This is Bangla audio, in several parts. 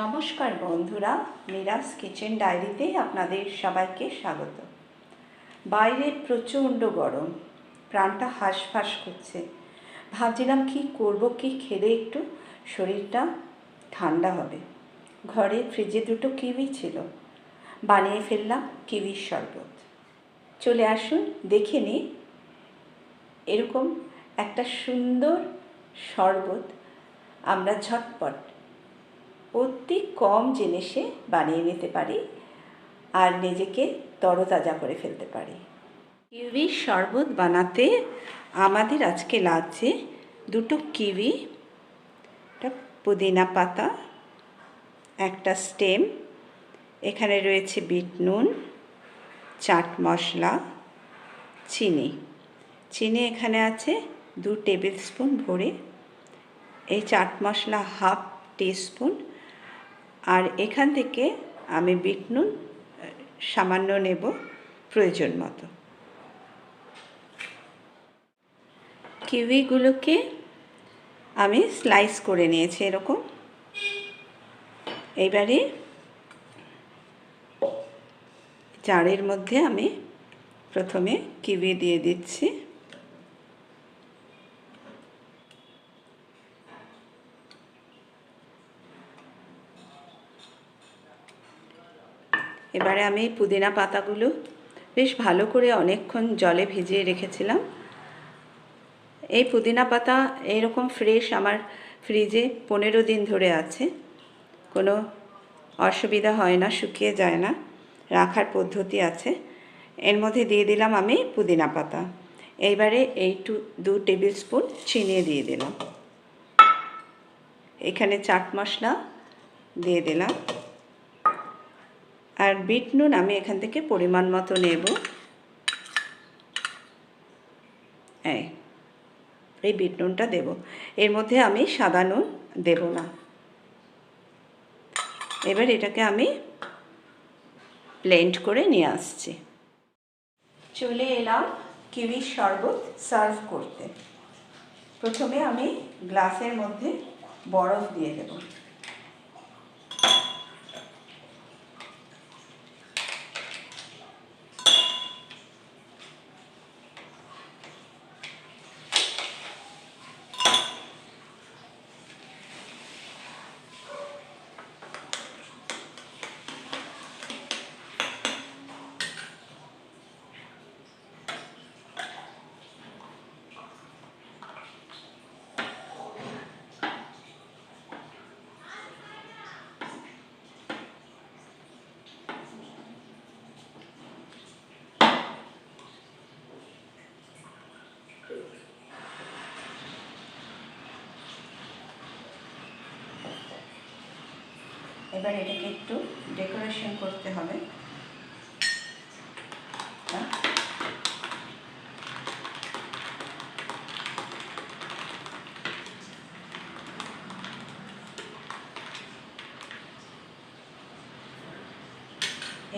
নমস্কার বন্ধুরা, মিরাজ কিচেন ডায়েরিতে আপনাদের সবাইকে স্বাগত। বাইরে প্রচণ্ড গরম, প্রাণটা হাঁসফাঁস করছে। ভাবছিলাম কি করব, কি খেলে একটু শরীরটা ঠান্ডা হবে। ঘরে ফ্রিজে দুটো কিউই ছিল, বানিয়ে ফেললাম কিউইর শরবত। চলে আসুন দেখে নিই এরকম একটা সুন্দর শরবত আমরা ঝটপট অতি কম জিনিসে বানিয়ে নিতে পারি আর নিজেকে তরতাজা করে ফেলতে পারি। কিউইর শরবত বানাতে আমাদের আজকে লাগছে দুটো কিউই, একটা পুদিনা পাতা, একটা স্টেম, এখানে রয়েছে বিট নুন, চাট মশলা, চিনি এখানে আছে 2 টেবিল স্পুন ভরে, এই চাট মশলা হাফ টিস্পুন, আর এখান থেকে আমি বিট নুন সামান্য নেব প্রয়োজন মতো। কিউইগুলোকে আমি স্লাইস করে নিয়েছি এরকম। এইবারে জারের মধ্যে আমি প্রথমে কিউই দিয়ে দিচ্ছি। এবারে আমি পুদিনা পাতাগুলো বেশ ভালো করে অনেকক্ষণ জলে ভিজিয়ে রেখেছিলাম। এই পুদিনা পাতা এরকম ফ্রেশ আমার ফ্রিজে 15 দিন ধরে আছে, কোনো অসুবিধা হয় না, শুকিয়ে যায় না, রাখার পদ্ধতি আছে। এর মধ্যে দিয়ে দিলাম আমি পুদিনা পাতা। এইবারে এই 2 টেবিল স্পুন চিনি দিয়ে দিলাম। এখানে চাট মশলা দিয়ে দিলাম, আর বিট নুন আমি এখান থেকে পরিমাণ মতো নেব। এই বিট নুনটা দেব, এর মধ্যে আমি সাদা নুন দেব না। এবার এটাকে আমি ব্লেন্ড করে নিয়ে আসছি। চলে এলাম কিউইর শরবত সার্ভ করতে। প্রথমে আমি গ্লাসের মধ্যে বরফ দিয়ে দেব। এবার এটাকে একটু ডেকোরেশন করতে হবে।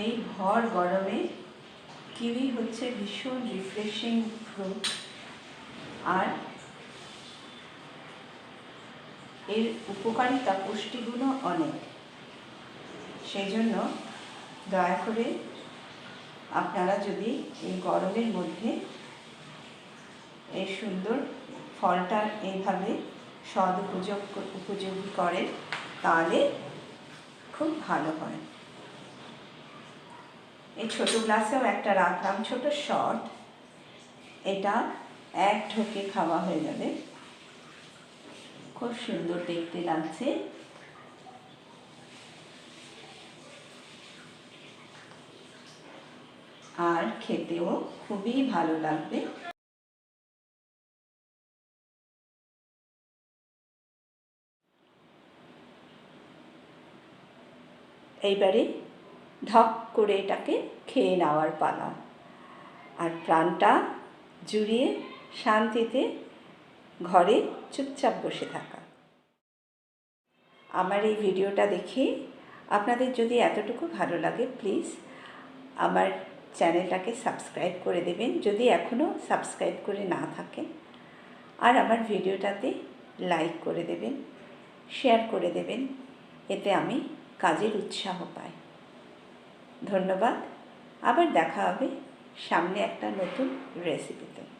এই ভর গরমে কিউই হচ্ছে ভীষণ রিফ্রেশিং ফ্রুট, আর এর উপকারিতা পুষ্টিগুণও অনেক। সেই জন্য দয়া করে আপনারা যদি এই গরমের মধ্যে এই সুন্দর ফলটা এইভাবে উপযোগী করেন তাহলে খুব ভালো হয়। এই ছোটো গ্লাসেও একটা রাখলাম, ছোটো শট, এটা এক ঢোকে খাওয়া হয়ে যাবে। খুব সুন্দর দেখতে লাগছে। আর খেতেও খুবই ভালো লাগবে। এইবারে ঢক করে এটাকে খেয়ে নেওয়ার পালা, আর প্রাণটা জুড়িয়ে শান্তিতে ঘরে চুপচাপ বসে থাকা। আমার এই ভিডিওটা দেখে আপনাদের যদি এতটুকু ভালো লাগে, প্লিজ আমার চ্যানেলটাকে সাবস্ক্রাইব করে দেবেন যদি এখনও সাবস্ক্রাইব করে না থাকেন, আর আমার ভিডিওটাতে লাইক করে দেবেন, শেয়ার করে দেবেন, এতে আমি কাজের উৎসাহ পাই। ধন্যবাদ। আবার দেখা হবে সামনে একটা নতুন রেসিপিতে।